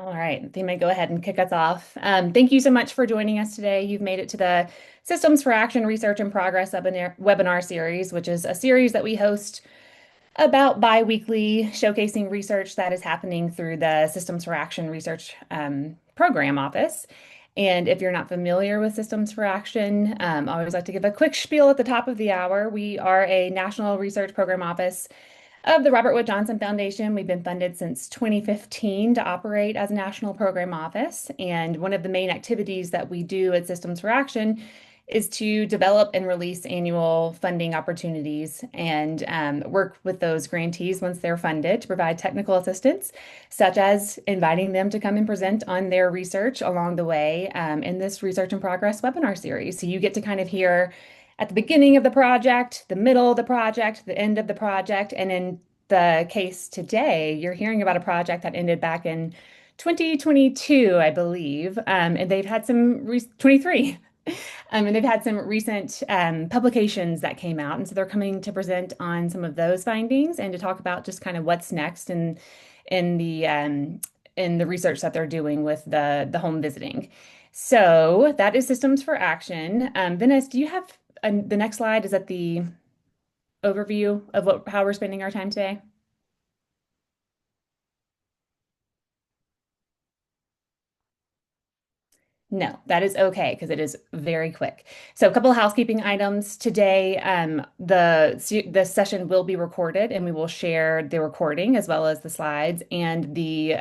All right, I think I may go ahead and kick us off. Thank you so much for joining us today. You've made it to the Systems for Action Research in Progress webinar series, which is a series that we host about bi-weekly, showcasing research that is happening through the Systems for Action Research Program Office. And if you're not familiar with Systems for Action, I always like to give a quick spiel at the top of the hour. We are a national research program office of the Robert Wood Johnson Foundation. We've been funded since 2015 to operate as a national program office. And one of the main activities that we do at Systems for Action is to develop and release annual funding opportunities and work with those grantees once they're funded to provide technical assistance, such as inviting them to come and present on their research along the way in this Research in Progress webinar series. So you get to kind of hear at the beginning of the project, the middle of the project, the end of the project, and in the case today, you're hearing about a project that ended back in 2022, I believe, and they've had some 23. And they've had some recent publications that came out, and so they're coming to present on some of those findings and to talk about just kind of what's next in the research that they're doing with the home visiting. So that is Systems for Action. Venice, do you have the next slide? Is that the overview of how we're spending our time today? No, that is okay because it is very quick. So, a couple of housekeeping items today. The session will be recorded, and we will share the recording as well as the slides and the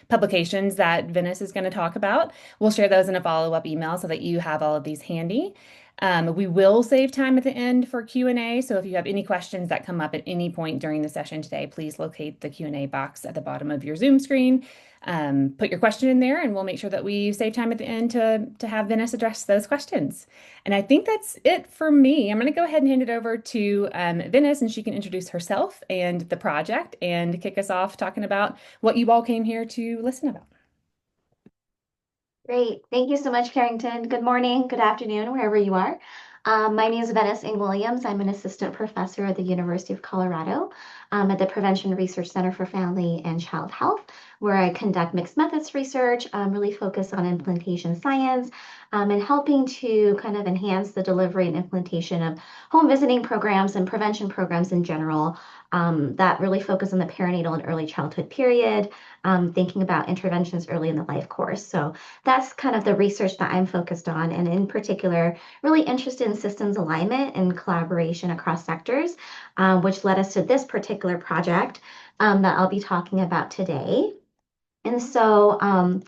publications that Venice is going to talk about. We'll share those in a follow-up email so that you have all of these handy. We will save time at the end for Q&A. So, if you have any questions that come up at any point during the session today, please locate the Q&A box at the bottom of your Zoom screen. Put your question in there and we'll make sure that we save time at the end to have Venice address those questions. And I think that's it for me. I'm going to go ahead and hand it over to Venice and she can introduce herself and the project and kick us off talking about what you all came here to listen about. Great. Thank you so much, Carrington. Good morning, good afternoon, wherever you are. My name is Venice Williams. I'm an assistant professor at the University of Colorado at the Prevention Research Center for Family and Child Health, where I conduct mixed methods research, really focus on implementation science, and helping to kind of enhance the delivery and implementation of home visiting programs and prevention programs in general that really focus on the perinatal and early childhood period, thinking about interventions early in the life course. So that's kind of the research that I'm focused on, and in particular, really interested in systems alignment and collaboration across sectors, which led us to this particular project that I'll be talking about today. And so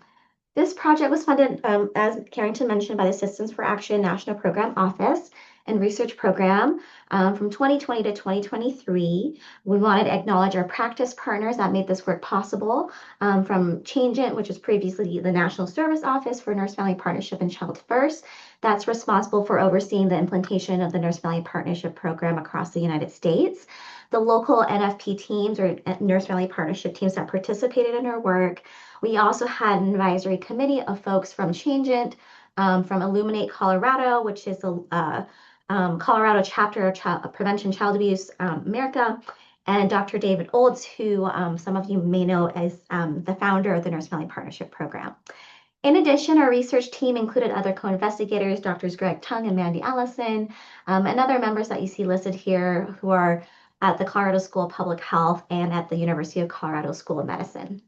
this project was funded, as Carrington mentioned, by the Systems for Action National Program Office and Research Program from 2020 to 2023. We wanted to acknowledge our practice partners that made this work possible, from Changeant, which is previously the National Service Office for Nurse Family Partnership and Child First. That's responsible for overseeing the implementation of the Nurse Family Partnership Program across the United States. The local NFP teams or Nurse Family Partnership teams that participated in our work. We also had an advisory committee of folks from Changeant, from Illuminate Colorado, which is a Colorado chapter of Prevention Child Abuse America, and Dr. David Olds, who some of you may know as the founder of the Nurse Family Partnership Program. In addition, our research team included other co-investigators, Drs. Greg Tung and Mandy Allison, and other members that you see listed here who are at the Colorado School of Public Health and at the University of Colorado School of Medicine.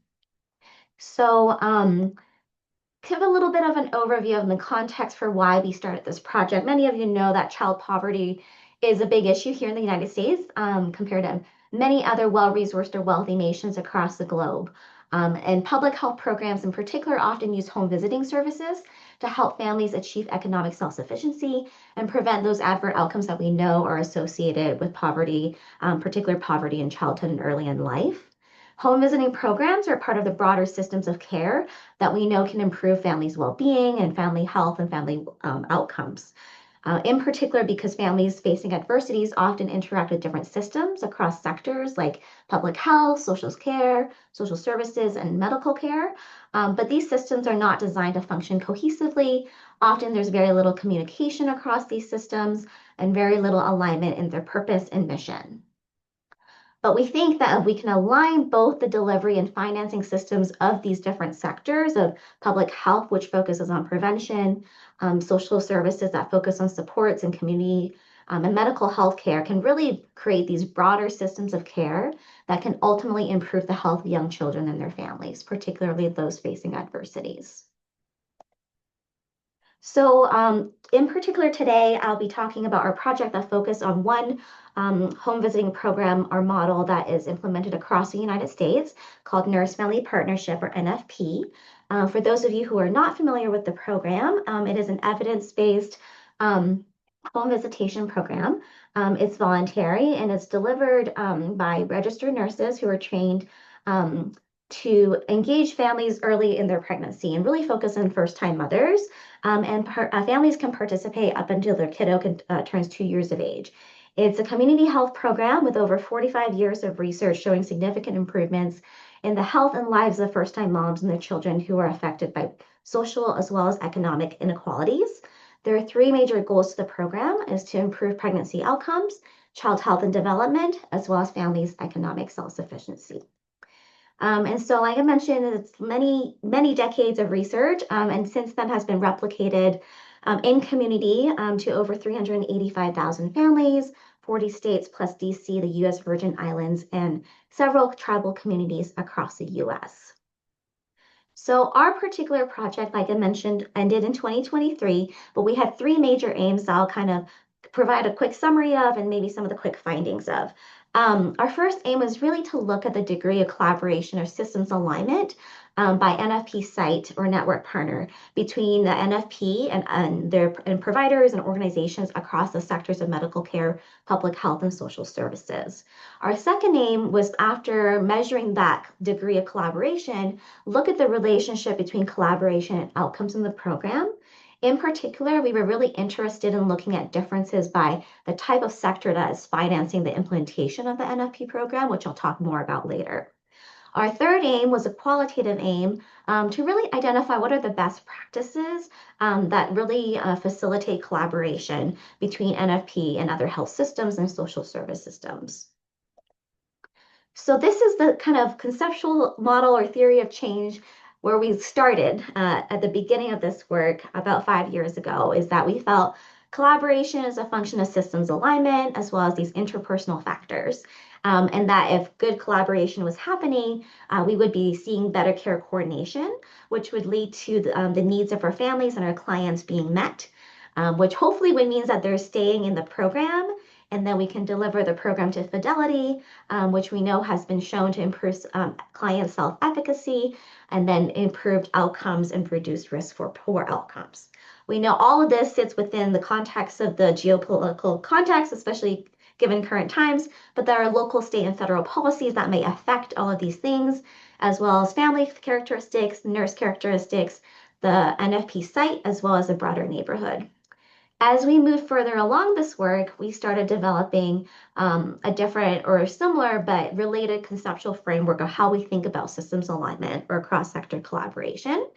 So give a little bit of an overview of the context for why we started this project. Many of you know that child poverty is a big issue here in the United States compared to many other well-resourced or wealthy nations across the globe. And public health programs in particular often use home visiting services to help families achieve economic self-sufficiency and prevent those adverse outcomes that we know are associated with poverty, particular poverty in childhood and early in life. Home visiting programs are part of the broader systems of care that we know can improve families' well-being and family health and family outcomes. In particular, because families facing adversities often interact with different systems across sectors like public health, social care, social services, and medical care. But these systems are not designed to function cohesively. Often there's very little communication across these systems and very little alignment in their purpose and mission. But we think that if we can align both the delivery and financing systems of these different sectors of public health, which focuses on prevention, social services that focus on supports and community and medical health care, can really create these broader systems of care that can ultimately improve the health of young children and their families, particularly those facing adversities. So in particular today, I'll be talking about our project that focused on one home visiting program or model that is implemented across the United States called Nurse Family Partnership, or NFP. For those of you who are not familiar with the program, it is an evidence-based home visitation program. It's voluntary and it's delivered by registered nurses who are trained to engage families early in their pregnancy and really focus on first-time mothers. Families can participate up until their kiddo turns 2 years of age. It's a community health program with over 45 years of research showing significant improvements in the health and lives of first-time moms and their children who are affected by social as well as economic inequalities. There are three major goals to the program: is to improve pregnancy outcomes, child health and development, as well as families' economic self-sufficiency. And so, like I mentioned, it's many decades of research, and since then has been replicated in community to over 385,000 families, 40 states plus DC, the US Virgin Islands, and several tribal communities across the US. So our particular project, like I mentioned, ended in 2023, but we had three major aims that I'll kind of provide a quick summary of and maybe some of the quick findings of. Our first aim was really to look at the degree of collaboration or systems alignment by NFP site or network partner between the NFP and providers and organizations across the sectors of medical care, public health, and social services. Our second aim was, after measuring that degree of collaboration, look at the relationship between collaboration and outcomes in the program. In particular, we were really interested in looking at differences by the type of sector that is financing the implementation of the NFP program, which I'll talk more about later. Our third aim was a qualitative aim to really identify what are the best practices that really facilitate collaboration between NFP and other health systems and social service systems. So this is the kind of conceptual model or theory of change where we started at the beginning of this work about 5 years ago, is that we felt collaboration is a function of systems alignment as well as these interpersonal factors. And that if good collaboration was happening, we would be seeing better care coordination, which would lead to the needs of our families and our clients being met, which hopefully would mean that they're staying in the program, and then we can deliver the program to fidelity, which we know has been shown to improve client self-efficacy, and then improved outcomes and reduced risk for poor outcomes. We know all of this sits within the context of the geopolitical context, especially given current times, but there are local, state, and federal policies that may affect all of these things, as well as family characteristics, nurse characteristics, the NFP site, as well as the broader neighborhood. As we moved further along this work, we started developing a different or similar but related conceptual framework of how we think about systems alignment or cross-sector collaboration.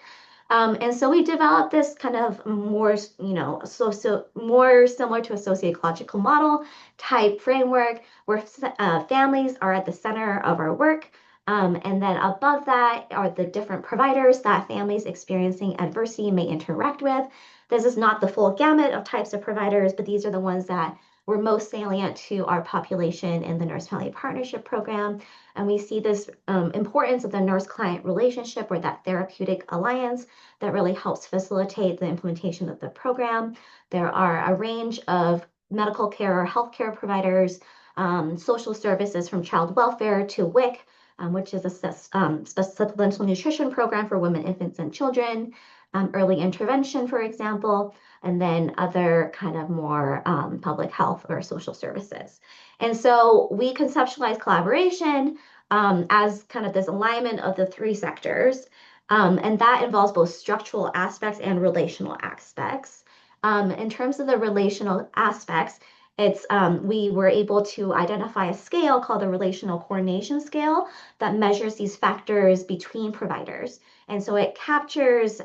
And so we developed this kind of more, more similar to a sociological model type framework where families are at the center of our work. And then above that are the different providers that families experiencing adversity may interact with. This is not the full gamut of types of providers, but these are the ones that were most salient to our population in the Nurse Family Partnership Program. And we see this importance of the nurse-client relationship, or that therapeutic alliance that really helps facilitate the implementation of the program. There are a range of medical care or healthcare providers, social services from child welfare to WIC, which is a supplemental nutrition program for women, infants, and children, early intervention, for example, and then other kind of more public health or social services. And so we conceptualize collaboration as kind of this alignment of the three sectors, and that involves both structural aspects and relational aspects. In terms of the relational aspects, we were able to identify a scale called the relational coordination scale that measures these factors between providers. And so it captures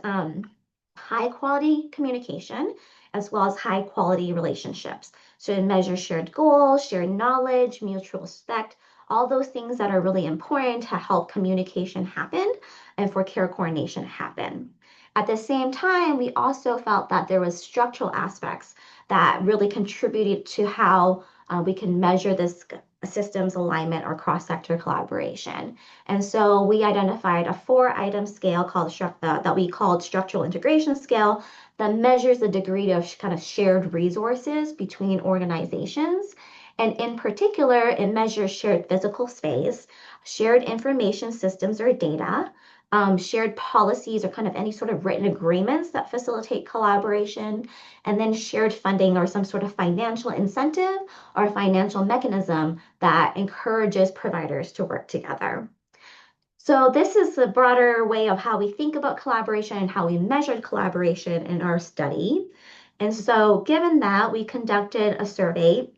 high quality communication as well as high quality relationships. So it measures shared goals, shared knowledge, mutual respect, all those things that are really important to help communication happen and for care coordination happen. At the same time, we also felt that there was structural aspects that really contributed to how we can measure this systems alignment or cross-sector collaboration. And so we identified a 4-item scale that we called structural integration scale that measures the degree of kind of shared resources between organizations. And in particular, it measures shared physical space, shared information systems or data, shared policies or kind of any sort of written agreements that facilitate collaboration, and then shared funding or some sort of financial incentive or financial mechanism that encourages providers to work together. So this is the broader way of how we think about collaboration and how we measured collaboration in our study. And so given that, we conducted a survey.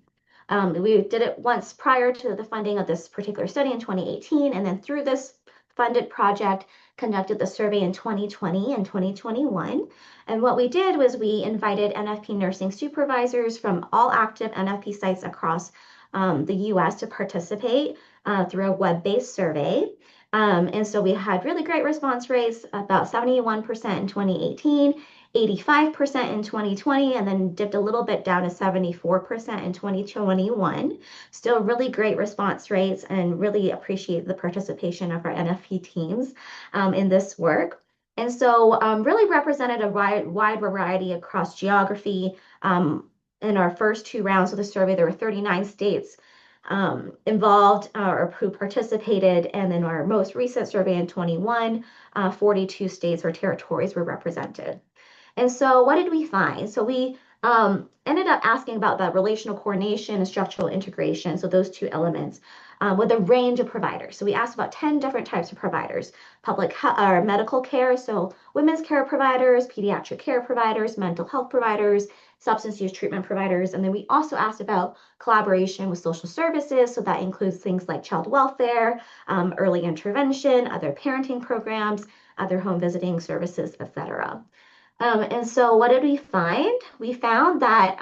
We did it once prior to the funding of this particular study in 2018, and then through this funded project, conducted the survey in 2020 and 2021. And what we did was we invited NFP nursing supervisors from all active NFP sites across the US to participate through a web-based survey. And so we had really great response rates, about 71% in 2018, 85% in 2020, and then dipped a little bit down to 74% in 2021. Still really great response rates, and really appreciate the participation of our NFP teams in this work. And so really represented a wide variety across geography. In our first 2 rounds of the survey, there were 39 states involved or who participated, and in our most recent survey in 21, 42 states or territories were represented. And so what did we find? So we ended up asking about the relational coordination and structural integration, so those 2 elements, with a range of providers. So we asked about 10 different types of providers: public or medical care, so women's care providers, pediatric care providers, mental health providers, substance use treatment providers. And then we also asked about collaboration with social services. So that includes things like child welfare, early intervention, other parenting programs, other home visiting services, etc. And so what did we find? We found that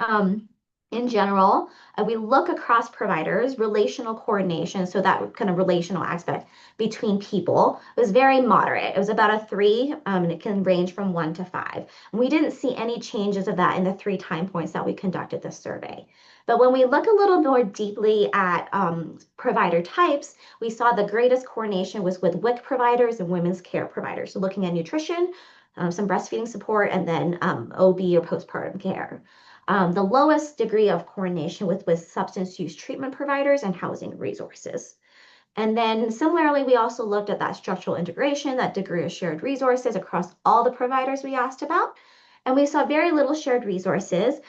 in general, we look across providers, relational coordination, so that kind of relational aspect between people was very moderate. It was about a 3, and it can range from 1 to 5. And we didn't see any changes of that in the 3 time points that we conducted this survey. But when we look a little more deeply at provider types, we saw the greatest coordination was with WIC providers and women's care providers. So looking at nutrition, some breastfeeding support, and then OB or postpartum care. The lowest degree of coordination with substance use treatment providers and housing resources. And then similarly, we also looked at that structural integration, that degree of shared resources across all the providers we asked about. And we saw very little shared resources.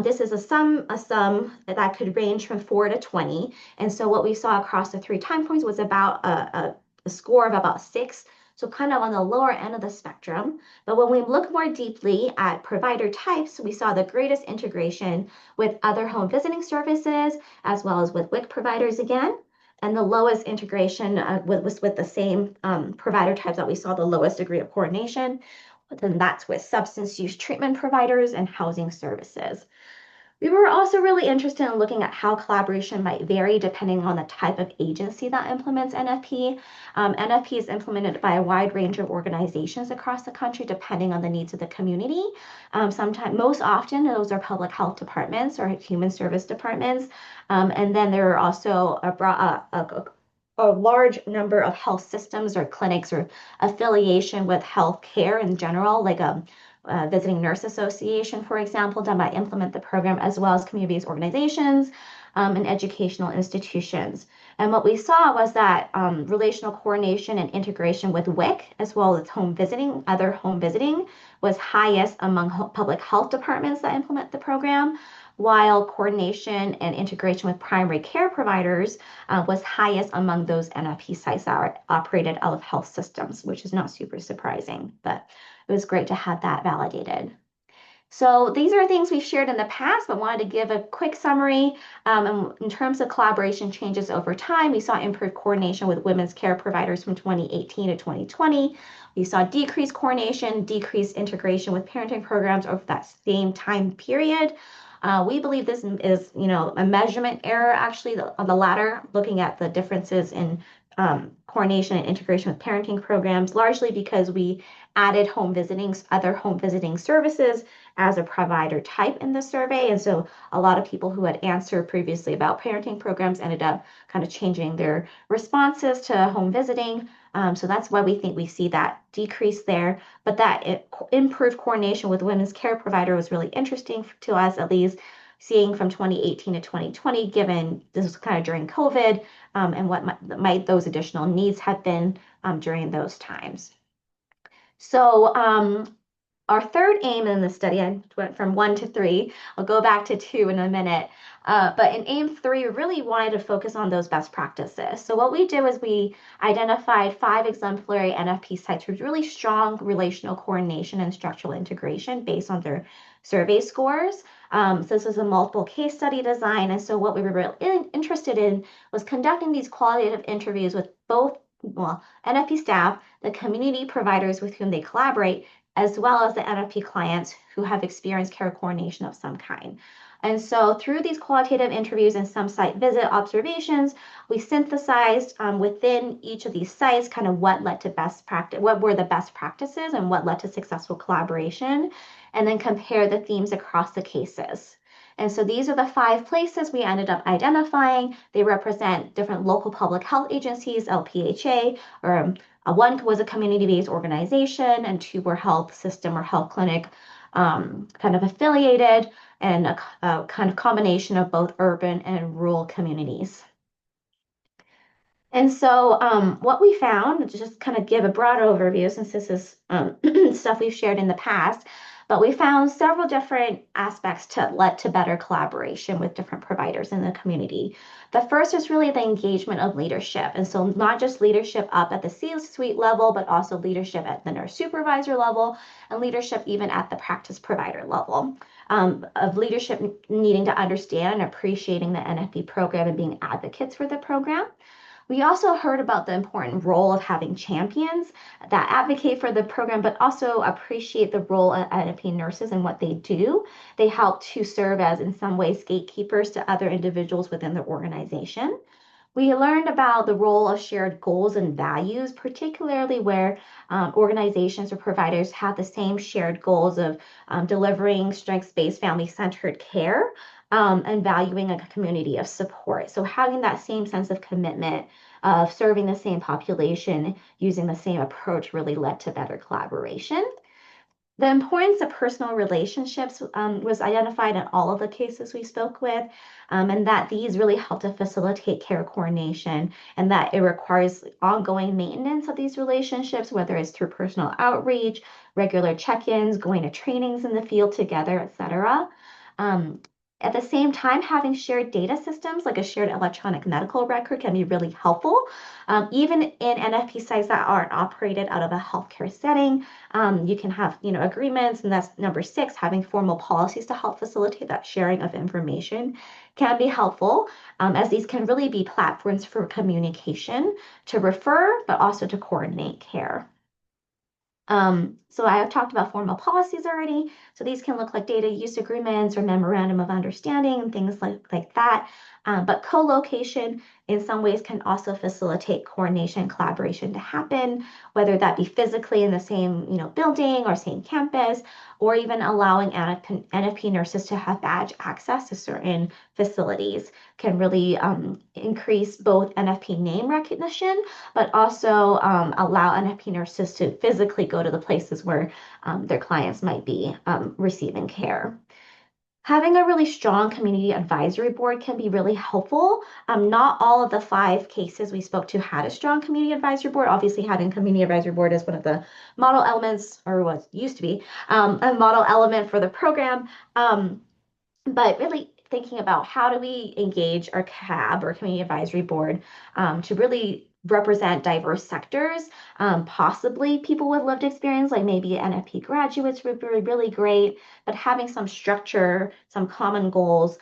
This is a sum that could range from 4 to 20. And so what we saw across the 3 time points was about a score of about 6. So kind of on the lower end of the spectrum. But when we look more deeply at provider types, we saw the greatest integration with other home visiting services, as well as with WIC providers again. And the lowest integration was with the same provider types that we saw the lowest degree of coordination. Then that's with substance use treatment providers and housing services. We were also really interested in looking at how collaboration might vary depending on the type of agency that implements NFP. NFP is implemented by a wide range of organizations across the country depending on the needs of the community. Most often, those are public health departments or human service departments. And then there are also a large number of health systems or clinics or affiliation with healthcare in general, like Visiting Nurse Association, for example, that might implement the program, as well as community-based organizations and educational institutions. And what we saw was that relational coordination and integration with WIC, as well as other home visiting, was highest among public health departments that implement the program, while coordination and integration with primary care providers was highest among those NFP sites that are operated out of health systems, which is not super surprising, but it was great to have that validated. So these are things we've shared in the past, but wanted to give a quick summary. In terms of collaboration changes over time, we saw improved coordination with women's care providers from 2018 to 2020. We saw decreased coordination, decreased integration with parenting programs over that same time period. We believe this is, a measurement error, actually, on the latter, looking at the differences in coordination and integration with parenting programs, largely because we added other home visiting services as a provider type in the survey. And so a lot of people who had answered previously about parenting programs ended up kind of changing their responses to home visiting. So that's why we think we see that decrease there. But that improved coordination with women's care provider was really interesting to us, at least seeing from 2018 to 2020, given this was kind of during COVID, and what might those additional needs have been during those times. So our third aim in the study, I went from 1 to 3. I'll go back to 2 in a minute. But in aim 3, we really wanted to focus on those best practices. So what we did was we identified 5 exemplary NFP sites with really strong relational coordination and structural integration based on their survey scores. So this was a multiple case study design. And so what we were really interested in was conducting these qualitative interviews with both, well, NFP staff, the community providers with whom they collaborate, as well as the NFP clients who have experienced care coordination of some kind. And so through these qualitative interviews and some site visit observations, we synthesized within each of these sites kind of what led to best practice, what were the best practices and what led to successful collaboration, and then compare the themes across the cases. And so these are the 5 places we ended up identifying. They represent different local public health agencies, LPHA, or one was a community-based organization, and 2 were health system or health clinic kind of affiliated, and a kind of combination of both urban and rural communities. And so what we found, to just kind of give a broad overview, since this is stuff we've shared in the past, but we found several different aspects to lead to better collaboration with different providers in the community. The first is really the engagement of leadership. And so not just leadership up at the C-suite level, but also leadership at the nurse supervisor level and leadership even at the practice provider level. Of leadership needing to understand and appreciating the NFP program and being advocates for the program. We also heard about the important role of having champions that advocate for the program, but also appreciate the role of NFP nurses and what they do. They help to serve as, in some ways, gatekeepers to other individuals within the organization. We learned about the role of shared goals and values, particularly where organizations or providers have the same shared goals of delivering strengths-based, family-centered care, and valuing a community of support. So having that same sense of commitment of serving the same population, using the same approach really led to better collaboration. The importance of personal relationships was identified in all of the cases we spoke with, and that these really help to facilitate care coordination, and that it requires ongoing maintenance of these relationships, whether it's through personal outreach, regular check-ins, going to trainings in the field together, etc. At the same time, having shared data systems like a shared electronic medical record can be really helpful. Even in NFP sites that aren't operated out of a healthcare setting, you can have agreements, and that's number 6, having formal policies to help facilitate that sharing of information can be helpful, as these can really be platforms for communication to refer, but also to coordinate care. So I have talked about formal policies already. So these can look like data use agreements or memorandum of understanding and things like that. But co-location in some ways can also facilitate coordination and collaboration to happen, whether that be physically in the same building or same campus, or even allowing NFP nurses to have badge access to certain facilities can really increase both NFP name recognition, but also allow NFP nurses to physically go to the places where their clients might be receiving care. Having a really strong community advisory board can be really helpful. Not all of the 5 cases we spoke to had a strong community advisory board. Obviously, having community advisory board is one of the model elements, or what used to be a model element for the program. But really thinking about how do we engage our CAB, or community advisory board, to really represent diverse sectors, possibly people with lived experience, like maybe NFP graduates would be really great, but having some structure, some common goals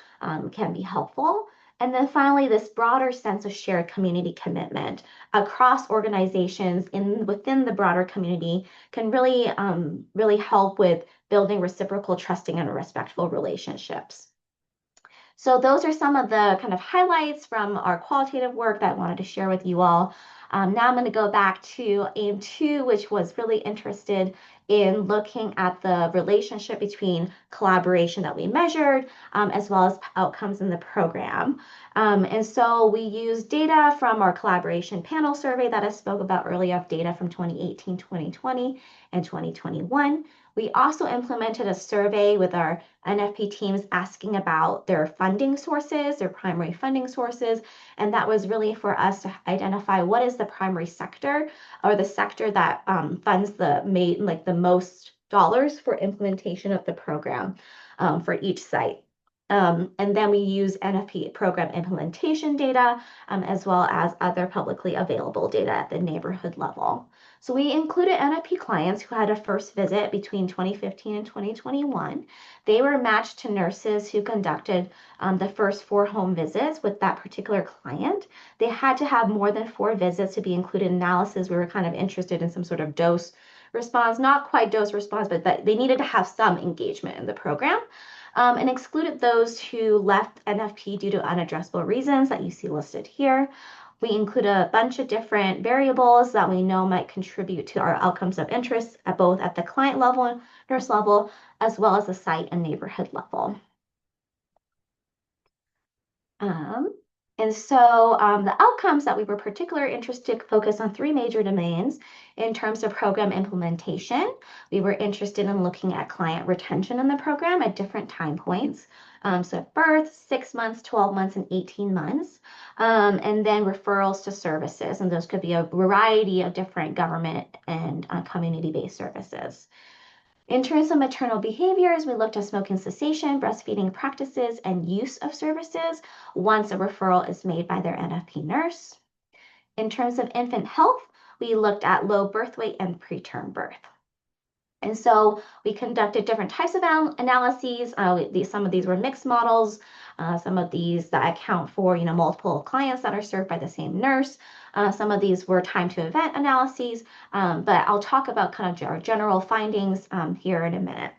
can be helpful. And then finally, this broader sense of shared community commitment across organizations within the broader community can really help with building reciprocal, trusting, and respectful relationships. So those are some of the kind of highlights from our qualitative work that I wanted to share with you all. Now I'm going to go back to aim 2, which was really interested in looking at the relationship between collaboration that we measured, as well as outcomes in the program. And so we used data from our collaboration panel survey that I spoke about earlier, data from 2018, 2020, and 2021. We also implemented a survey with our NFP teams asking about their funding sources, their primary funding sources, and that was really for us to identify what is the primary sector or the sector that funds the most dollars for implementation of the program for each site. And then we use NFP program implementation data as well as other publicly available data at the neighborhood level. So we included NFP clients who had a first visit between 2015 and 2021. They were matched to nurses who conducted the first 4 home visits with that particular client. They had to have more than 4 visits to be included in analysis. We were kind of interested in some sort of dose response, not quite dose response, but that they needed to have some engagement in the program. And excluded those who left NFP due to unaddressable reasons that you see listed here. We include a bunch of different variables that we know might contribute to our outcomes of interest at both at the client level and nurse level, as well as the site and neighborhood level. The outcomes that we were particularly interested focus on 3 major domains. In terms of program implementation, we were interested in looking at client retention in the program at different time points. So at birth, 6 months, 12 months, and 18 months. And then referrals to services, and those could be a variety of different government and community-based services. In terms of maternal behaviors, we looked at smoking cessation, breastfeeding practices, and use of services once a referral is made by their NFP nurse. In terms of infant health, we looked at low birth weight and preterm birth. And so we conducted different types of analyses. Some of these were mixed models. Some of these that account for multiple clients that are served by the same nurse. Some of these were time to event analyses, but I'll talk about kind of our general findings here in a minute.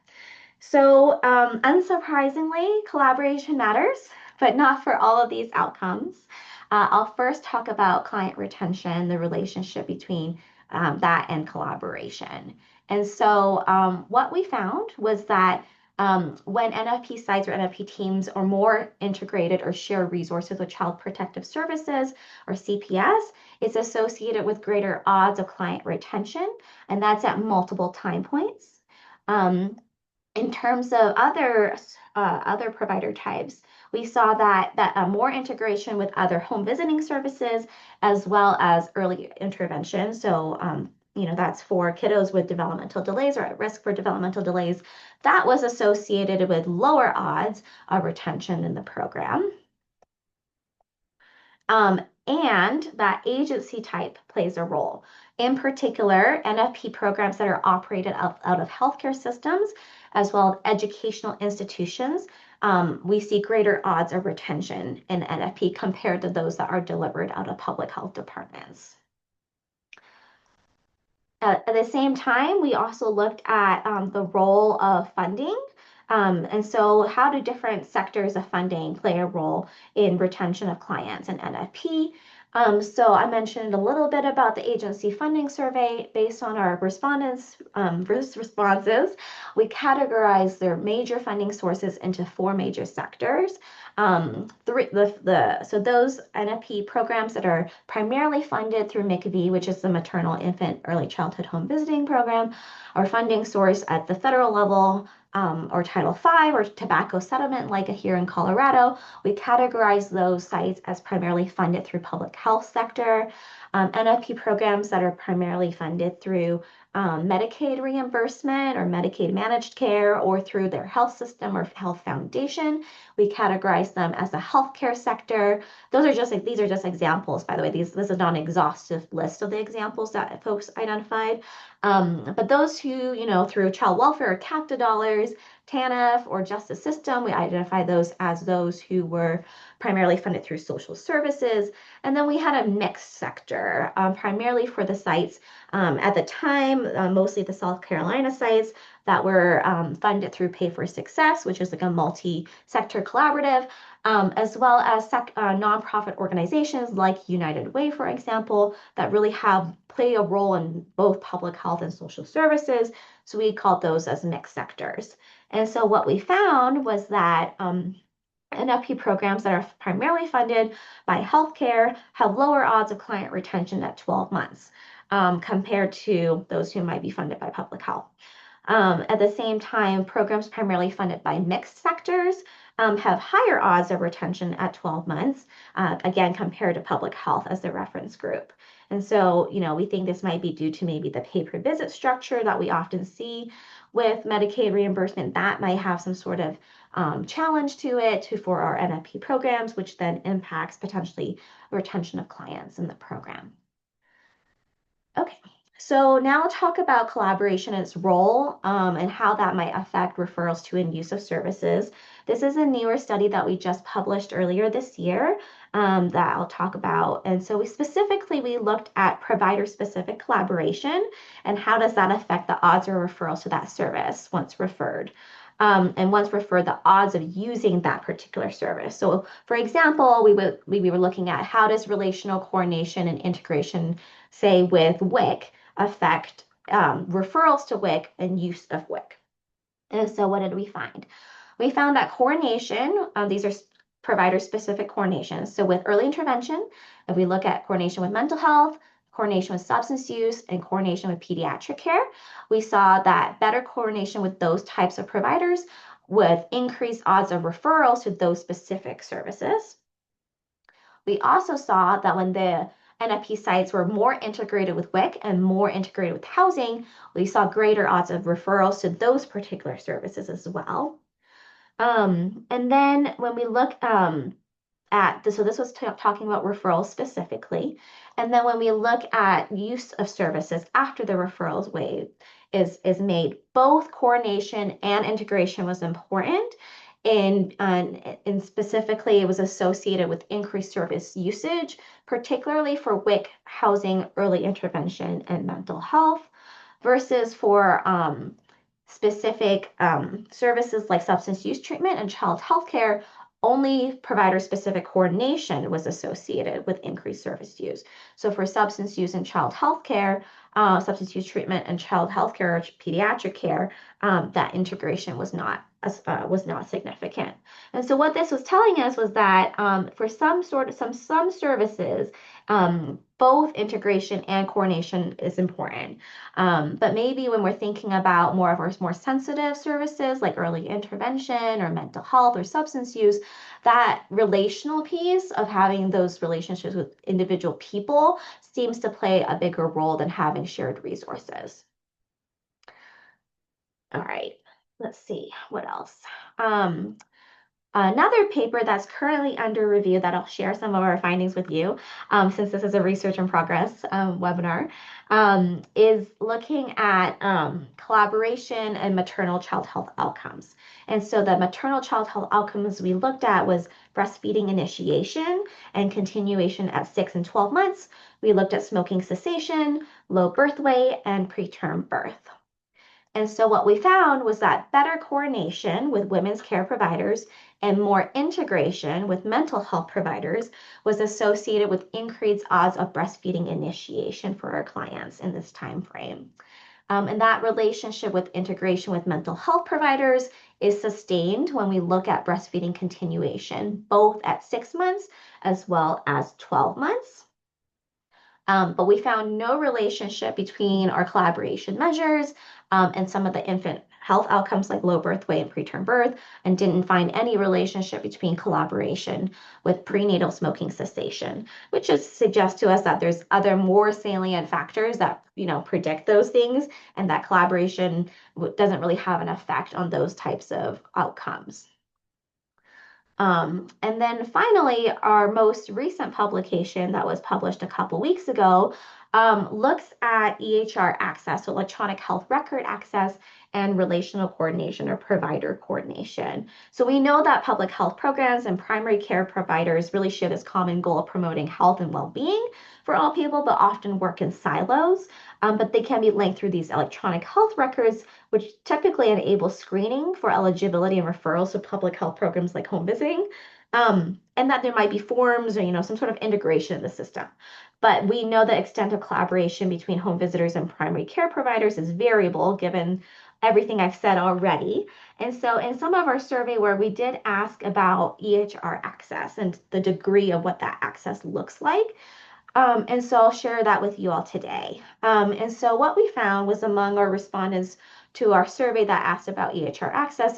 So unsurprisingly, collaboration matters, but not for all of these outcomes. I'll first talk about client retention, the relationship between that and collaboration. And so what we found was that when NFP sites or NFP teams are more integrated or share resources with Child Protective Services or CPS, it's associated with greater odds of client retention, and that's at multiple time points. In terms of other provider types, we saw that more integration with other home visiting services as well as early intervention. So that's for kiddos with developmental delays or at risk for developmental delays. That was associated with lower odds of retention in the program. And that agency type plays a role. In particular, NFP programs that are operated out of healthcare systems, as well as educational institutions, we see greater odds of retention in NFP compared to those that are delivered out of public health departments. At the same time, we also looked at the role of funding. And so how do different sectors of funding play a role in retention of clients in NFP? So I mentioned a little bit about the agency funding survey. Based on our respondents' responses, we categorized their major funding sources into 4 major sectors. So those NFP programs that are primarily funded through MICV, which is the Maternal Infant Early Childhood Home Visiting Program, our funding source at the federal level, or Title V or tobacco settlement like here in Colorado, we categorize those sites as primarily funded through public health sector. NFP programs that are primarily funded through Medicaid reimbursement or Medicaid managed care or through their health system or health foundation. We categorize them as a healthcare sector. These are just examples, by the way. This is not an exhaustive list of the examples that folks identified. But those who, through child welfare or CAPTA dollars TANF or justice system, we identified those as those who were primarily funded through social services. And then we had a mixed sector, primarily for the sites at the time, mostly the South Carolina sites that were funded through Pay for Success, which is like a multi-sector collaborative, as well as nonprofit organizations like United Way, for example, that really have play a role in both public health and social services. So we called those as mixed sectors. And so what we found was that NFP programs that are primarily funded by healthcare have lower odds of client retention at 12 months compared to those who might be funded by public health. At the same time, programs primarily funded by mixed sectors have higher odds of retention at 12 months, again, compared to public health as the reference group. And so, we think this might be due to maybe the pay per visit structure that we often see with Medicaid reimbursement that might have some sort of challenge to it for our NFP programs, which then impacts potentially retention of clients in the program. Okay, so now I'll talk about collaboration and its role and how that might affect referrals to and use of services. This is a newer study that we just published earlier this year that I'll talk about. And so we looked at provider-specific collaboration and how does that affect the odds of referrals to that service once referred. And once referred, the odds of using that particular service. So for example, we were looking at how does relational coordination and integration, say with WIC, affect referrals to WIC and use of WIC. And so what did we find? We found that coordination, these are provider-specific coordinations. So with early intervention, if we look at coordination with mental health, coordination with substance use, and coordination with pediatric care, we saw that better coordination with those types of providers with increased odds of referrals to those specific services. We also saw that when the NFP sites were more integrated with WIC and more integrated with housing, we saw greater odds of referrals to those particular services as well. And then when we look so this was talking about referrals specifically. And then when we look at use of services after the referrals wave is made, both coordination and integration was important. And specifically, it was associated with increased service usage, particularly for WIC, housing, early intervention, and mental health, versus for specific services like substance use treatment and child health care. Only provider-specific coordination was associated with increased service use. So for substance use and child health care, substance use treatment and child health care or pediatric care, that integration was not significant. And so what this was telling us was that for some services, both integration and coordination is important. But maybe when we're thinking about more of our more sensitive services like early intervention or mental health or substance use, that relational piece of having those relationships with individual people seems to play a bigger role than having shared resources. All right, let's see what else. Another paper that's currently under review that I'll share some of our findings with you, since this is a research in progress webinar, is looking at collaboration and maternal child health outcomes. And so the maternal child health outcomes we looked at was breastfeeding initiation and continuation at 6 and 12 months. We looked at smoking cessation, low birth weight, and preterm birth. And so what we found was that better coordination with women's care providers and more integration with mental health providers was associated with increased odds of breastfeeding initiation for our clients in this time frame. And that relationship with integration with mental health providers is sustained when we look at breastfeeding continuation, both at 6 months as well as 12 months. But we found no relationship between our collaboration measures and some of the infant health outcomes like low birth weight and preterm birth, and didn't find any relationship between collaboration with prenatal smoking cessation, which just suggests to us that there's other more salient factors that predict those things, and that collaboration doesn't really have an effect on those types of outcomes. And then finally, our most recent publication that was published a couple weeks ago looks at EHR access, so electronic health record access, and relational coordination or provider coordination. So we know that public health programs and primary care providers really share this common goal of promoting health and well-being for all people, but often work in silos. But they can be linked through these electronic health records, which typically enable screening for eligibility and referrals to public health programs like home visiting. And that there might be forms or some sort of integration in the system. But we know the extent of collaboration between home visitors and primary care providers is variable given everything I've said already. And so in some of our survey where we did ask about EHR access and the degree of what that access looks like, and so I'll share that with you all today. And so what we found was among our respondents to our survey that asked about EHR access,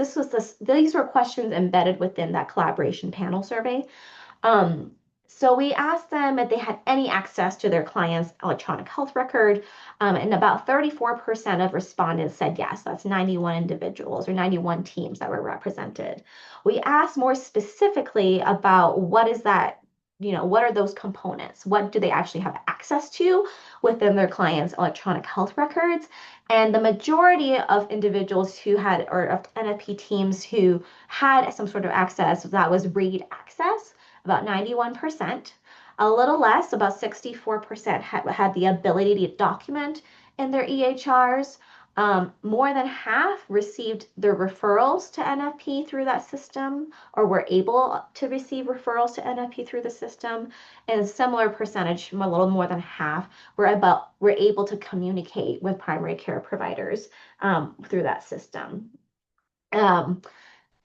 these were questions embedded within that collaboration panel survey. Um, so we asked them if they had any access to their client's electronic health record, and about 34% of respondents said yes. That's 91 individuals or 91 teams that were represented. We asked more specifically about what is that, what are those components? What do they actually have access to within their client's electronic health records? And the majority of individuals who had, or of NFP teams who had some sort of access, that was read access, about 91%. A little less, about 64% had the ability to document in their EHRs. More than half received their referrals to NFP through that system or were able to receive referrals to NFP through the system. And a similar percentage, a little more than half, were able to communicate with primary care providers through that system.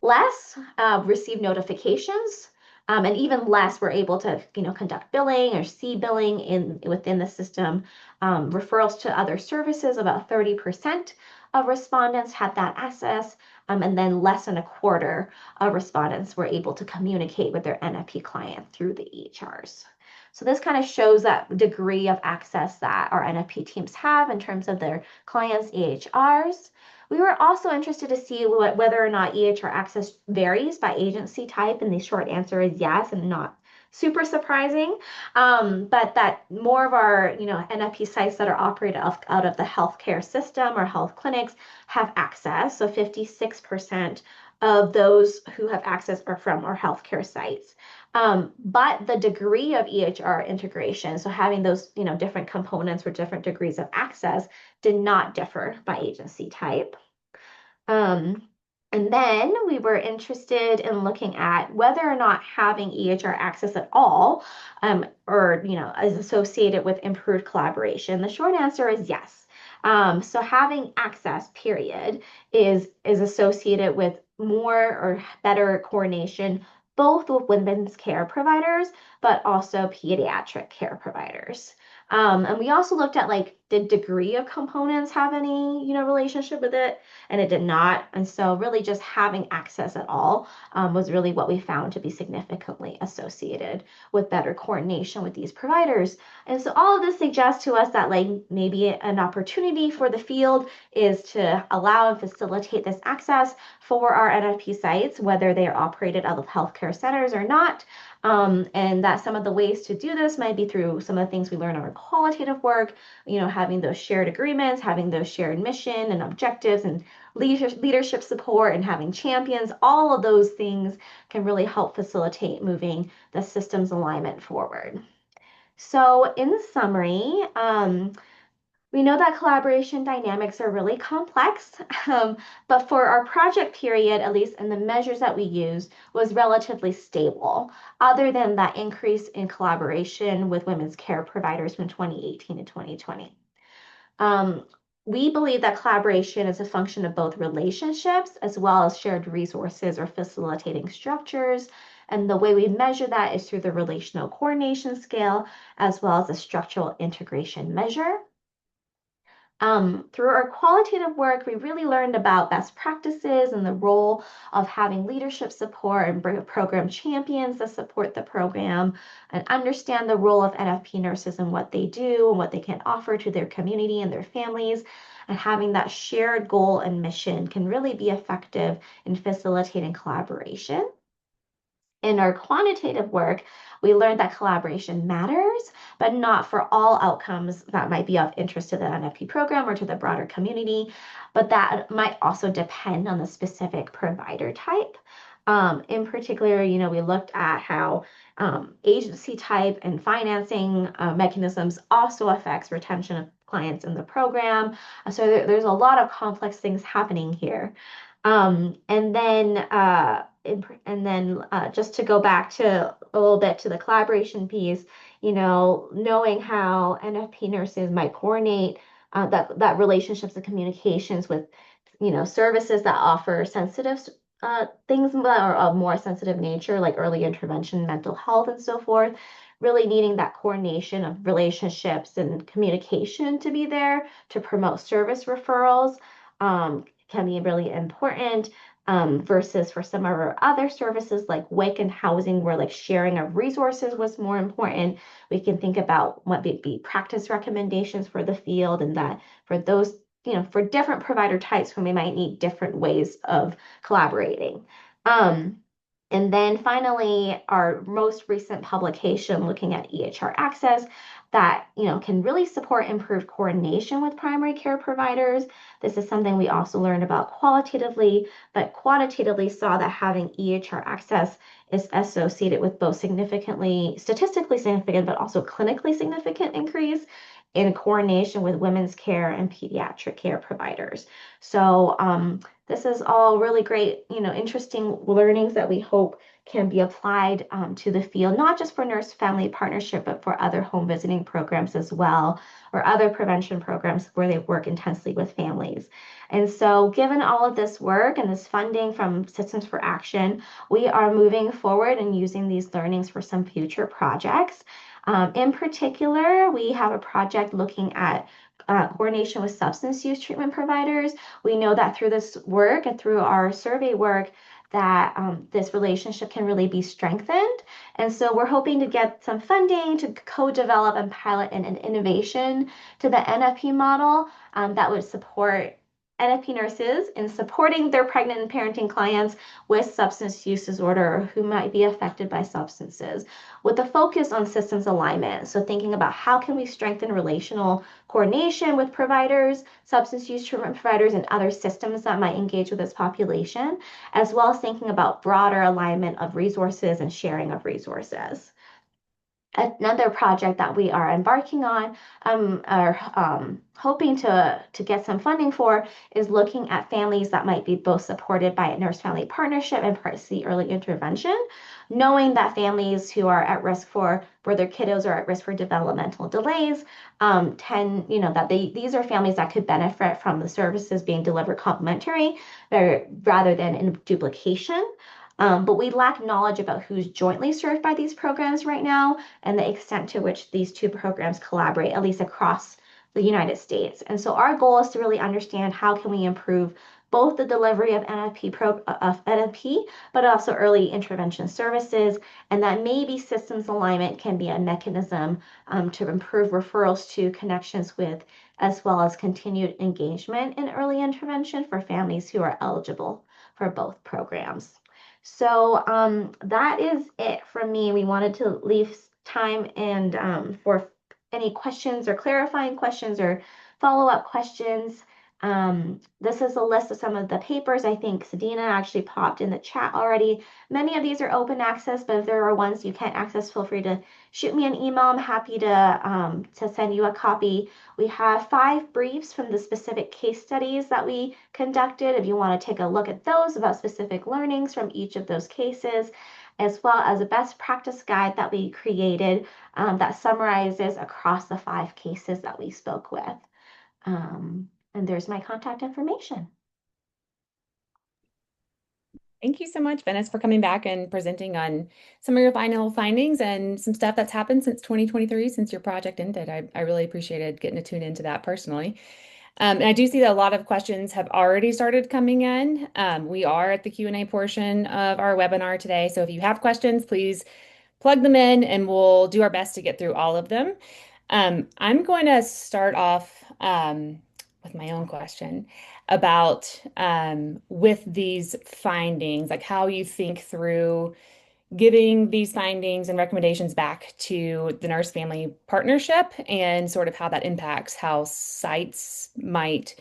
Less receive notifications, and even less were able to conduct billing or see billing within the system. Referrals to other services, about 30% of respondents had that access, and then less than a quarter of respondents were able to communicate with their NFP client through the EHRs. So this kind of shows that degree of access that our NFP teams have in terms of their clients' EHRs. We were also interested to see whether or not EHR access varies by agency type, and the short answer is yes, and not super surprising. But that more of our NFP sites that are operated out of the healthcare system or health clinics have access. So 56% of those who have access are from our healthcare sites. But the degree of EHR integration, so having those different components for different degrees of access, did not differ by agency type. And then we were interested in looking at whether or not having EHR access at all, or is associated with improved collaboration. The short answer is yes. So having access, period, is associated with more or better coordination, both with women's care providers, but also pediatric care providers. And we also looked at did degree of components have any relationship with it, and it did not. And so really just having access at all was really what we found to be significantly associated with better coordination with these providers. And so all of this suggests to us that maybe an opportunity for the field is to allow and facilitate this access for our NFP sites, whether they are operated out of healthcare centers or not. And that some of the ways to do this might be through some of the things we learn in our qualitative work, having those shared agreements, having those shared mission and objectives and leadership support and having champions. All of those things can really help facilitate moving the systems alignment forward. So in summary, we know that collaboration dynamics are really complex, but for our project period, at least in the measures that we used, was relatively stable, other than that increase in collaboration with women's care providers from 2018 to 2020. We believe that collaboration is a function of both relationships as well as shared resources or facilitating structures. And the way we measure that is through the relational coordination scale as well as the structural integration measure. Through our qualitative work, we really learned about best practices and the role of having leadership support and program champions that support the program and understand the role of NFP nurses and what they do and what they can offer to their community and their families. And having that shared goal and mission can really be effective in facilitating collaboration. In our quantitative work, we learned that collaboration matters, but not for all outcomes that might be of interest to the NFP program or to the broader community. But that might also depend on the specific provider type. In particular, we looked at how agency type and financing mechanisms also affects retention of clients in the program. So there's a lot of complex things happening here. And then just to go back to a little bit to the collaboration piece, knowing how NFP nurses might coordinate that relationships and communications with, services that offer sensitive things that are of more sensitive nature, like early intervention, mental health, and so forth. Really needing that coordination of relationships and communication to be there to promote service referrals can be really important. Versus for some of our other services like WIC and housing, where like sharing of resources was more important. We can think about what would be practice recommendations for the field, and that for those, for different provider types who we might need different ways of collaborating. Um, and then finally, our most recent publication looking at EHR access that, can really support improved coordination with primary care providers. This is something we also learned about qualitatively, but quantitatively saw that having EHR access is associated with both statistically significant, but also clinically significant increase in coordination with women's care and pediatric care providers. So this is all really great, interesting learnings that we hope can be applied to the field, not just for nurse family partnership, but for other home visiting programs as well, or other prevention programs where they work intensely with families. And so, given all of this work and this funding from Systems for Action, we are moving forward and using these learnings for some future projects. In particular, we have a project looking at coordination with substance use treatment providers. We know that through this work and through our survey work, that this relationship can really be strengthened. And so we're hoping to get some funding to co-develop and pilot an innovation to the NFP model that would support NFP nurses in supporting their pregnant and parenting clients with substance use disorder who might be affected by substances, with a focus on systems alignment. So thinking about how can we strengthen relational coordination with providers, substance use treatment providers, and other systems that might engage with this population, as well as thinking about broader alignment of resources and sharing of resources. Another project that we are embarking on, are hoping to get some funding for, is looking at families that might be both supported by a nurse family partnership and Part C early intervention, knowing that families who are at risk where their kiddos are at risk for developmental delays, that these are families that could benefit from the services being delivered complementary rather than in duplication. But we lack knowledge about who's jointly served by these programs right now and the extent to which these two programs collaborate, at least across the United States. And so our goal is to really understand how can we improve both the delivery of NFP, but also early intervention services, and that maybe systems alignment can be a mechanism to improve referrals to connections with, as well as continued engagement in early intervention for families who are eligible for both programs. So that is it from me. We wanted to leave time and for any questions or clarifying questions or follow-up questions. This is a list of some of the papers. I think Sadina actually popped in the chat already. Many of these are open access, but if there are ones you can't access, feel free to shoot me an email. I'm happy to send you a copy. We have 5 briefs from the specific case studies that we conducted. If you want to take a look at those about specific learnings from each of those cases, as well as a best practice guide that we created that summarizes across the 5 cases that we spoke with. And there's my contact information. Thank you so much, Venice, for coming back and presenting on some of your final findings and some stuff that's happened since 2023, since your project ended. I really appreciated getting to tune into that personally. And I do see that a lot of questions have already started coming in. We are at the Q&A portion of our webinar today. So if you have questions, please plug them in and we'll do our best to get through all of them. I'm going to start off with my own question about with these findings, like how you think through, giving these findings and recommendations back to the nurse family partnership and sort of how that impacts how sites might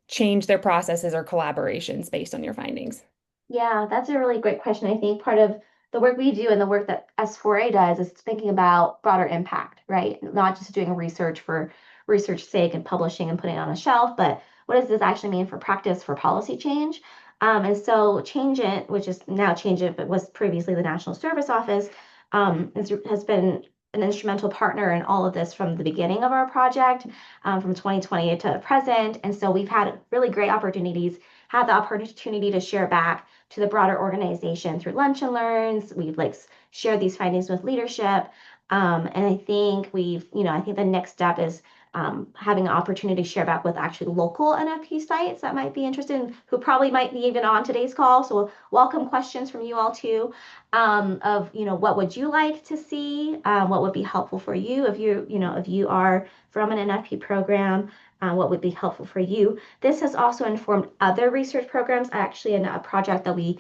change their processes or collaborations based on your findings. Yeah, that's a really great question. I think part of the work we do and the work that S4A does is thinking about broader impact, right? Not just doing research for research sake and publishing and putting it on a shelf, but what does this actually mean for practice, for policy change? And so Change It, which is now Change It, but was previously the National Service Office, has been an instrumental partner in all of this from the beginning of our project, from 2020 to present. And so we've had really great opportunities, had the opportunity to share back to the broader organization through lunch and learns. We've like shared these findings with leadership. And I think I think the next step is having an opportunity to share back with actually local NFP sites that might be interested in, who probably might be even on today's call. So we'll welcome questions from you all too, of, what would you like to see? What would be helpful for you if you are from an NFP program? What would be helpful for you? This has also informed other research programs, actually in a project that we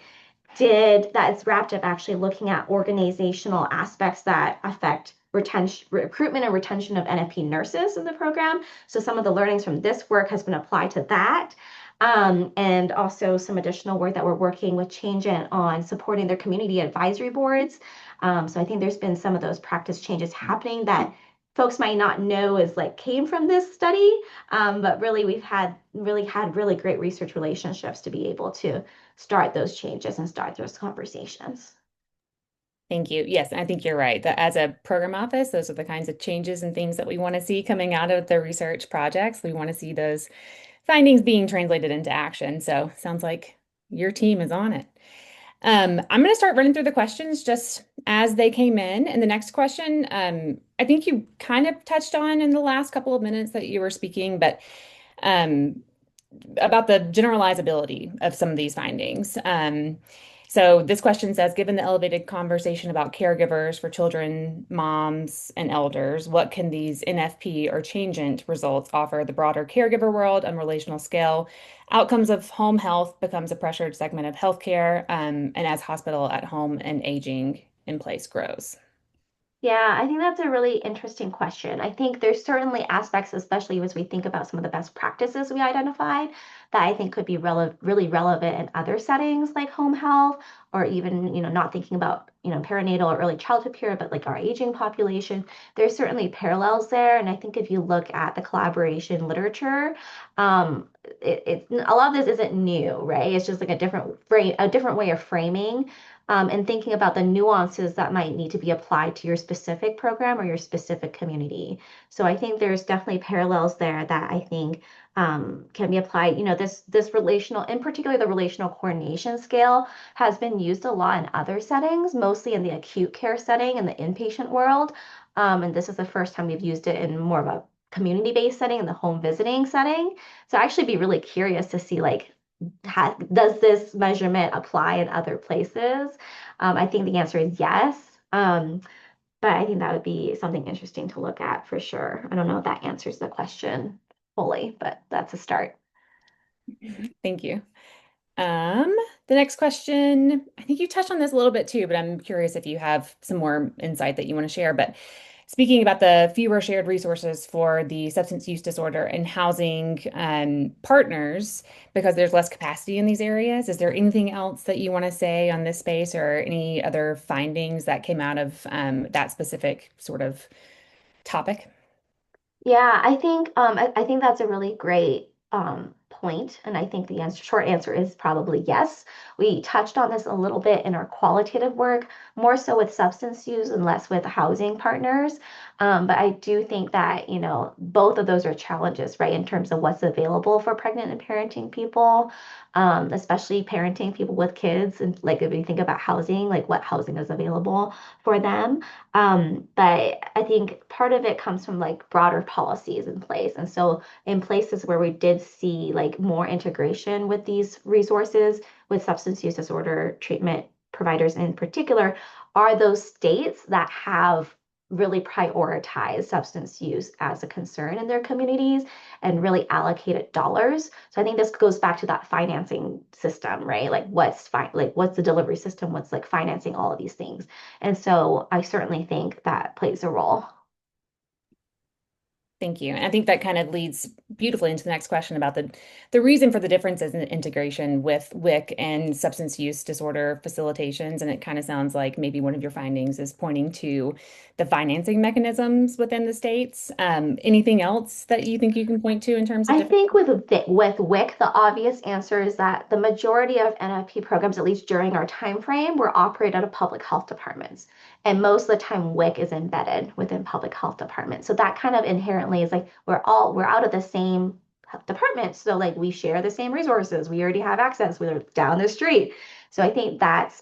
did that is wrapped up actually looking at organizational aspects that affect retention, recruitment and retention of NFP nurses in the program. So some of the learnings from this work has been applied to that. And also some additional work that we're working with Change It on supporting their community advisory boards. So I think there's been some of those practice changes happening that folks might not know is like came from this study, but really we've had really great research relationships to be able to start those changes and start those conversations. Thank you. Yes, I think you're right. That as a program office, those are the kinds of changes and things that we want to see coming out of the research projects. We want to see those findings being translated into action. So sounds like your team is on it. I'm going to start running through the questions just as they came in. And the next question, I think you kind of touched on in the last couple of minutes that you were speaking, but um, about the generalizability of some of these findings. So this question says, given the elevated conversation about caregivers for children, moms, and elders, what can these NFP or Changent results offer the broader caregiver world on relational scale? Outcomes of home health becomes a pressured segment of healthcare, and as hospital at home and aging in place grows. Yeah, I think that's a really interesting question. I think there's certainly aspects, especially as we think about some of the best practices we identified, that I think could be really relevant in other settings like home health, or even, not thinking about, perinatal or early childhood period, but like our aging population. There's certainly parallels there. And I think if you look at the collaboration literature, a lot of this isn't new, right? It's just like a different way of framing, and thinking about the nuances that might need to be applied to your specific program or your specific community. So I think there's definitely parallels there that I think can be applied. This relational, in particular, the relational coordination scale has been used a lot in other settings, mostly in the acute care setting in the inpatient world. And this is the first time we've used it in more of a community-based setting, in the home visiting setting. So I actually be really curious to see like does this measurement apply in other places? I think the answer is yes. But I think that would be something interesting to look at for sure. I don't know if that answers the question fully, but that's a start. Thank you. Um, the next question, I think you touched on this a little bit too, but I'm curious if you have some more insight that you want to share. But speaking about the fewer shared resources for the substance use disorder and housing partners, because there's less capacity in these areas, is there anything else that you want to say on this space or any other findings that came out of that specific sort of topic? Yeah, I think that's a really great point, and I think the short answer is probably yes. We touched on this a little bit in our qualitative work, more so with substance use and less with housing partners. But I do think that, both of those are challenges, right, in terms of what's available for pregnant and parenting people, especially parenting people with kids, and like if you think about housing, like what housing is available for them. But I think part of it comes from like broader policies in place. And so in places where we did see like more integration with these resources, with substance use disorder treatment providers in particular, are those states that have really prioritize substance use as a concern in their communities and really allocated dollars. So I think this goes back to that financing system, right? Like what's the delivery system? What's like financing all of these things? And so I certainly think that plays a role. Thank you. And I think that kind of leads beautifully into the next question about the reason for the differences in integration with WIC and substance use disorder facilitations. And it kind of sounds like maybe one of your findings is pointing to the financing mechanisms within the states. Anything else that you think you can point to in terms of I different? think with WIC, the obvious answer is that the majority of NFP programs, at least during our time frame, were operated out of public health departments. And most of the time, WIC is embedded within public health departments. So that kind of inherently is like we're out of the same department. So like we share the same resources. We already have access. We're down the street. So I think that's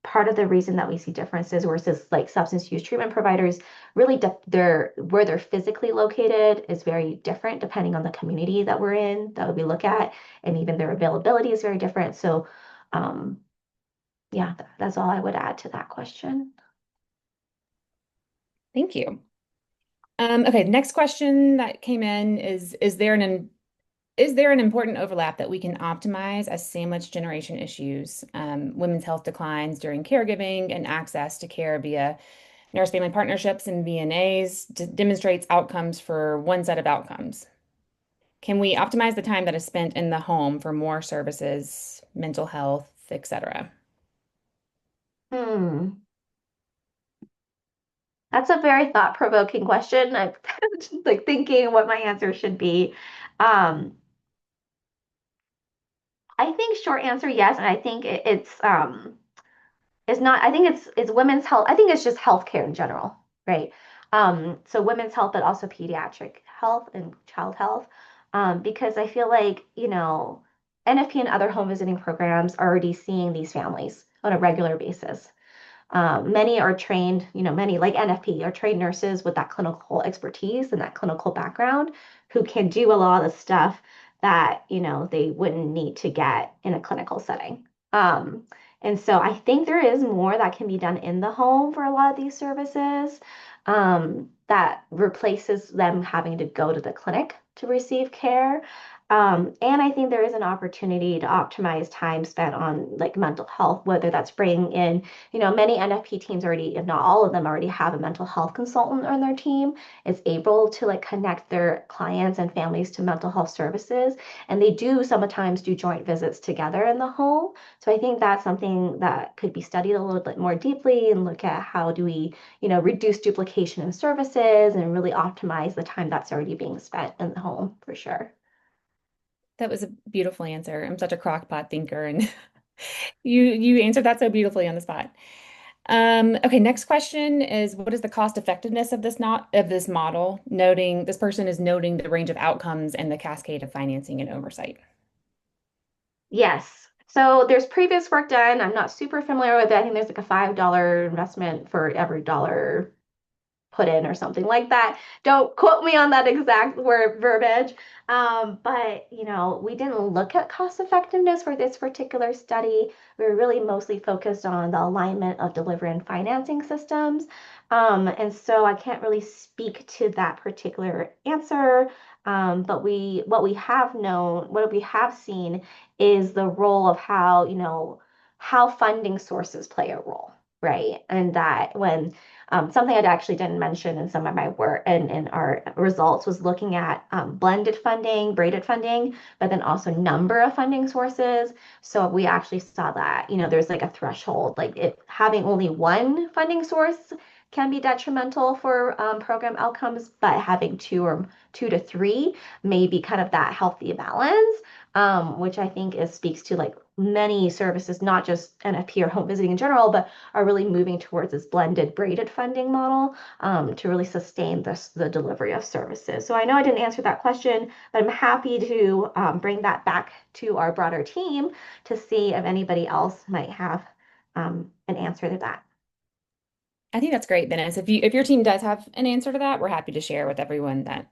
part of the reason that we see differences versus like substance use treatment providers really they're where they're physically located is very different depending on the community that we're in that we look at, and even their availability is very different. So yeah, that's all I would add to that question. Thank you. Okay, next question that came in is there an important overlap that we can optimize as sandwich generation issues, women's health declines during caregiving and access to care via nurse family partnerships and VNAs demonstrates outcomes for one set of outcomes? Can we optimize the time that is spent in the home for more services, mental health, etc.? Hmm. That's a very thought-provoking question. I'm like thinking what my answer should be. Um, I think short answer, yes, and I think it's not, I think it's women's health. I think it's just healthcare in general, right? So women's health, but also pediatric health and child health. Because I feel like, NFP and other home visiting programs are already seeing these families on a regular basis. Many are trained, many like NFP are trained nurses with that clinical expertise and that clinical background who can do a lot of the stuff that, they wouldn't need to get in a clinical setting. And so I think there is more that can be done in the home for a lot of these services, that replaces them having to go to the clinic to receive care. And I think there is an opportunity to optimize time spent on like mental health, whether that's bringing in, many NFP teams already, if not all of them, already have a mental health consultant on their team, is able to like connect their clients and families to mental health services. And they do sometimes do joint visits together in the home. So I think that's something that could be studied a little bit more deeply and look at how do we, reduce duplication in services and really optimize the time that's already being spent in the home for sure. That was a beautiful answer. I'm such a crockpot thinker, and you answered that so beautifully on the spot. Okay, next question is what is the cost effectiveness of this model? Noting this person is noting the range of outcomes and the cascade of financing and oversight. Yes. So there's previous work done. I'm not super familiar with it. I think there's like a $5 investment for every dollar put in or something like that. Don't quote me on that exact word verbiage. But we didn't look at cost effectiveness for this particular study. We were really mostly focused on the alignment of delivery and financing systems. And so I can't really speak to that particular answer. But what we have known, what we have seen is the role of how funding sources play a role, right? And that when something I actually didn't mention in some of my work and in our results was looking at blended funding, braided funding, but then also number of funding sources. So we actually saw that, there's like a threshold, like having only one funding source can be detrimental for program outcomes, but having two to three may be kind of that healthy balance, which I think speaks to like many services, not just NFP or home visiting in general, but are really moving towards this blended braided funding model to really sustain the delivery of services. So I know I didn't answer that question, but I'm happy to bring that back to our broader team to see if anybody else might have an answer to that. I think that's great, Dennis. If your team does have an answer to that, we're happy to share with everyone that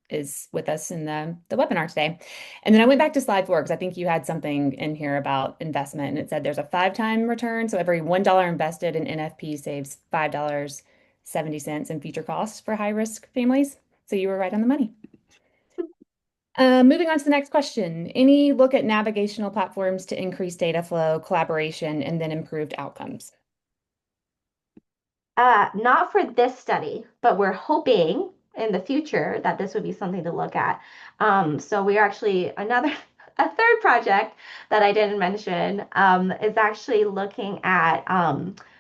is with us in the webinar today. And then I went back to slide 4 because I think you had something in here about investment, and it said there's a 5-time return. So every $1 invested in NFP saves $5 70 cents in future costs for high-risk families. So you were right on the money. Moving on to the next question. Any look at navigational platforms to increase data flow, collaboration, and then improved outcomes? Not for this study, but we're hoping in the future that this would be something to look at. So we are actually a third project that I didn't mention is actually looking at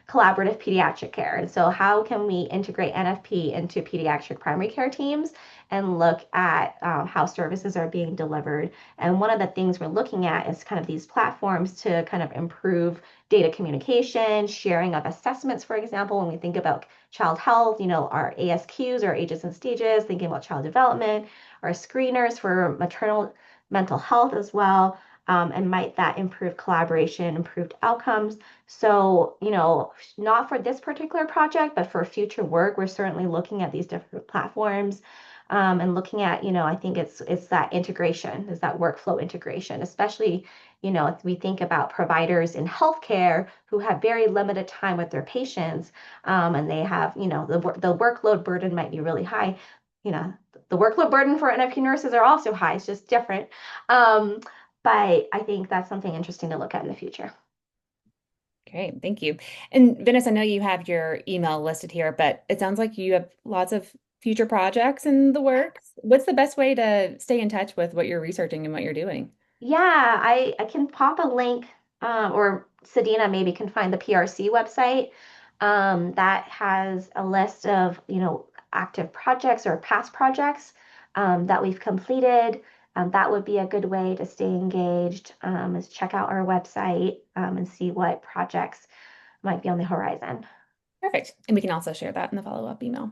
collaborative pediatric care. And so how can we integrate NFP into pediatric primary care teams and look at how services are being delivered? And one of the things we're looking at is kind of these platforms to kind of improve data communication, sharing of assessments, for example, when we think about child health, our ASQs, our ages and stages, thinking about child development, our screeners for maternal mental health as well. And might that improve collaboration, improved outcomes? So, not for this particular project, but for future work, we're certainly looking at these different platforms and looking at, I think it's that integration, is that workflow integration, especially if we think about providers in healthcare who have very limited time with their patients, and they have, the workload burden might be really high. The workload burden for NFP nurses are also high. It's just different. Um, but I think that's something interesting to look at in the future. Great, thank you. And Venice, I know you have your email listed here, but it sounds like you have lots of future projects in the works. What's the best way to stay in touch with what you're researching and what you're doing? Yeah, I can pop a link, or Sadina maybe can find the PRC website that has a list of, active projects or past projects that we've completed. That would be a good way to stay engaged, is check out our website and see what projects might be on the horizon. Perfect. And we can also share that in the follow-up email.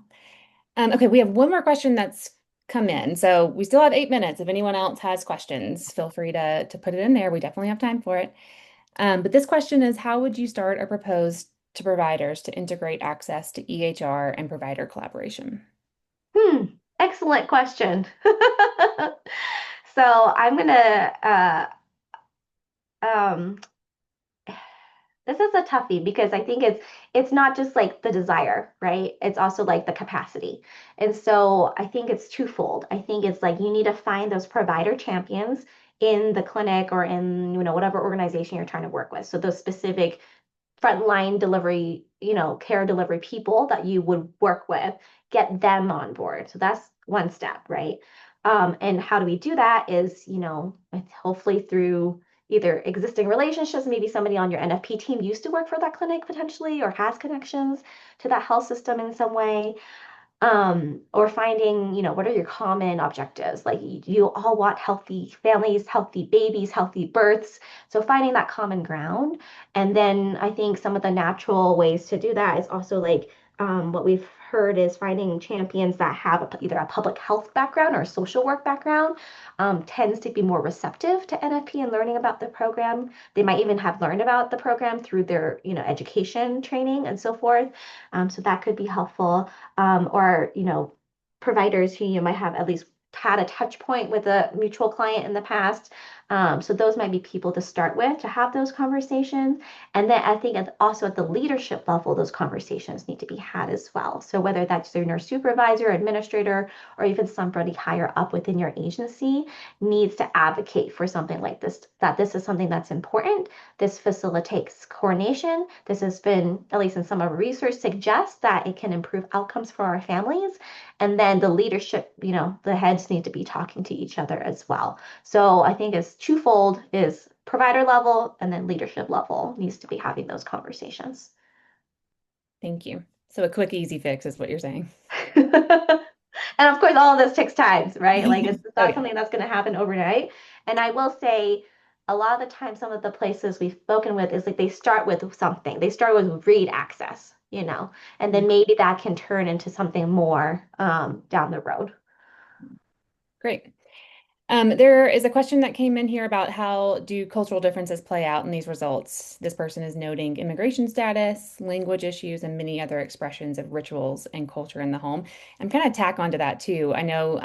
Okay, we have one more question that's come in. So we still have 8 minutes. If anyone else has questions, feel free to put it in there. We definitely have time for it. But this question is, how would you start or propose to providers to integrate access to EHR and provider collaboration? Hmm, excellent question. So I'm gonna um, this is a toughie because I think it's not just like the desire, right? It's also like the capacity. And so I think it's twofold. I think it's like you need to find those provider champions in the clinic or in, whatever organization you're trying to work with. So those specific frontline delivery, care delivery people that you would work with, get them on board. So that's one step, right? And how do we do that is, hopefully through either existing relationships, maybe somebody on your NFP team used to work for that clinic potentially or has connections to that health system in some way, or finding, what are your common objectives? Like you all want healthy families, healthy babies, healthy births. So finding that common ground. And then I think some of the natural ways to do that is also like what we've heard is finding champions that have either a public health background or a social work background tends to be more receptive to NFP and learning about the program. They might even have learned about the program through their, education training and so forth. So that could be helpful, or providers who you might have at least had a touch point with a mutual client in the past. So those might be people to start with to have those conversations. And then I think also at the leadership level, those conversations need to be had as well. So whether that's your nurse supervisor, administrator, or even somebody higher up within your agency needs to advocate for something like this, that this is something that's important. This facilitates coordination. This has been, at least in some of our research, suggests that it can improve outcomes for our families. And then the leadership, the heads need to be talking to each other as well. So I think it's twofold, is provider level and then leadership level needs to be having those conversations. Thank you. So a quick, easy fix is what you're saying. And of course, all of this takes time, right? Like it's Oh, not yeah. something that's going to happen overnight. And I will say, a lot of the time, some of the places we've spoken with is like they start with something. They start with read access, and then maybe that can turn into something more down the road. Great. There is a question that came in here about how do cultural differences play out in these results. This person is noting immigration status, language issues, and many other expressions of rituals and culture in the home. I'm kind of tack onto that too. I know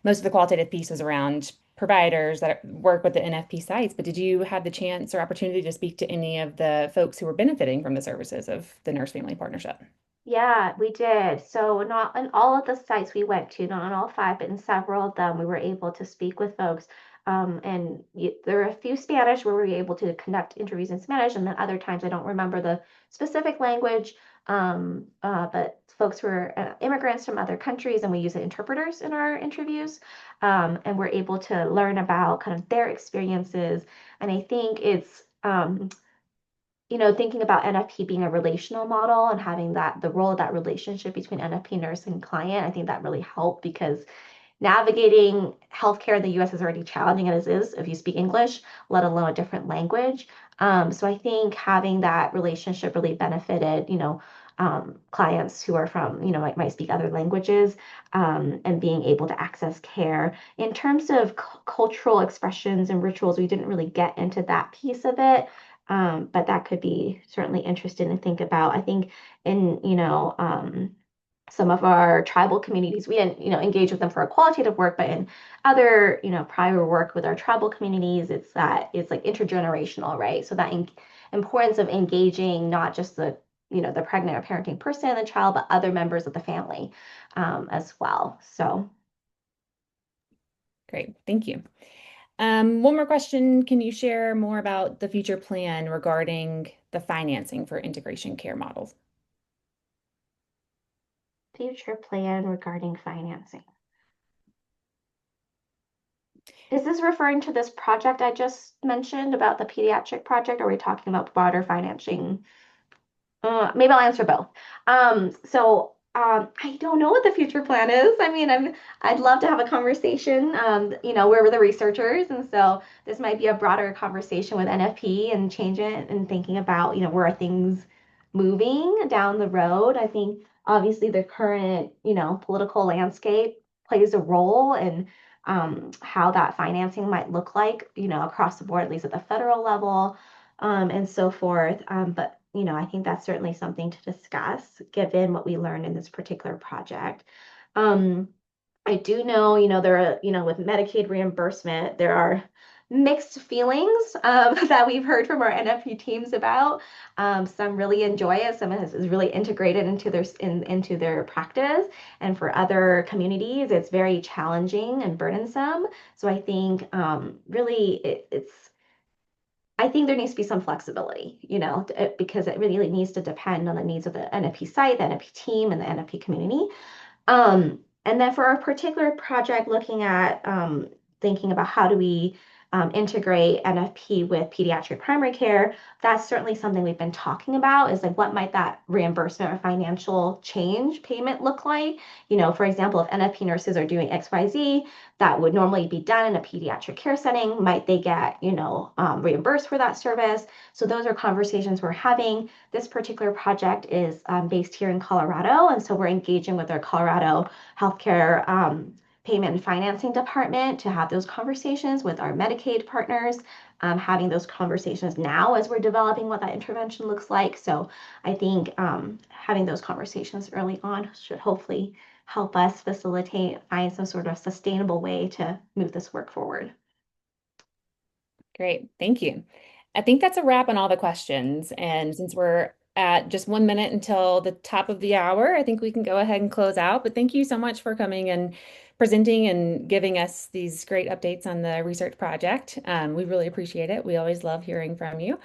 most of the qualitative piece was around providers that work with the NFP sites, but did you have the chance or opportunity to speak to any of the folks who were benefiting from the services of the Nurse Family Partnership? Yeah, we did. So not on all of the sites we went to, not on all five, but in several of them, we were able to speak with folks. There are a few Spanish where we were able to conduct interviews in Spanish, and then other times I don't remember the specific language. But folks were immigrants from other countries, and we use interpreters in our interviews, and we're able to learn about kind of their experiences. And I think it's thinking about NFP being a relational model and having the role of that relationship between NFP nurse and client, I think that really helped because navigating healthcare in the US is already challenging as is if you speak English, let alone a different language. So I think having that relationship really benefited, clients who are from, might speak other languages, and being able to access care. In terms of cultural expressions and rituals, we didn't really get into that piece of it. But that could be certainly interesting to think about. I think in, some of our tribal communities, we didn't, engage with them for a qualitative work, but in other, prior work with our tribal communities, it's like intergenerational, right? So that importance of engaging not just the pregnant or parenting person and the child, but other members of the family, as well. So Great, thank you. One more question. Can you share more about the future plan regarding the financing for integration care models? future plan regarding financing. Is this referring to this project I just mentioned about the pediatric project, or are we talking about broader financing? Maybe I'll answer both. I don't know what the future plan is. I mean, I'd love to have a conversation. We're the researchers, and so this might be a broader conversation with NFP and change it and thinking about, where are things moving down the road. I think obviously the current, political landscape plays a role in how that financing might look like, across the board, at least at the federal level, and so forth. But I think that's certainly something to discuss given what we learned in this particular project. Um, I do know, there are, with Medicaid reimbursement, there are mixed feelings that we've heard from our NFP teams about. Some really enjoy it. Some is really integrated into their practice. And for other communities, it's very challenging and burdensome. So I think really I think there needs to be some flexibility, because it really needs to depend on the needs of the NFP site, the NFP team, and the NFP community. And then for our particular project, looking at thinking about how do we integrate NFP with pediatric primary care, that's certainly something we've been talking about is like what might that reimbursement or financial change payment look like? For example, if NFP nurses are doing XYZ, that would normally be done in a pediatric care setting. Might they get, reimbursed for that service? So those are conversations we're having. This particular project is based here in Colorado, and so we're engaging with our Colorado healthcare payment and financing department to have those conversations with our Medicaid partners, having those conversations now as we're developing what that intervention looks like. So I think having those conversations early on should hopefully help us find some sort of sustainable way to move this work forward. Great, thank you. I think that's a wrap on all the questions. And since we're at just 1 minute until the top of the hour, I think we can go ahead and close out. But thank you so much for coming and presenting and giving us these great updates on the research project. We really appreciate it. We always love hearing from you.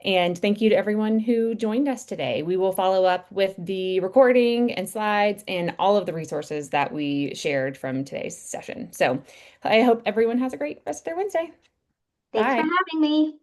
And thank you to everyone who joined us today. We will follow up with the recording and slides and all of the resources that we shared from today's session. So I hope everyone has a great rest of their Wednesday. Thanks for Bye. having me.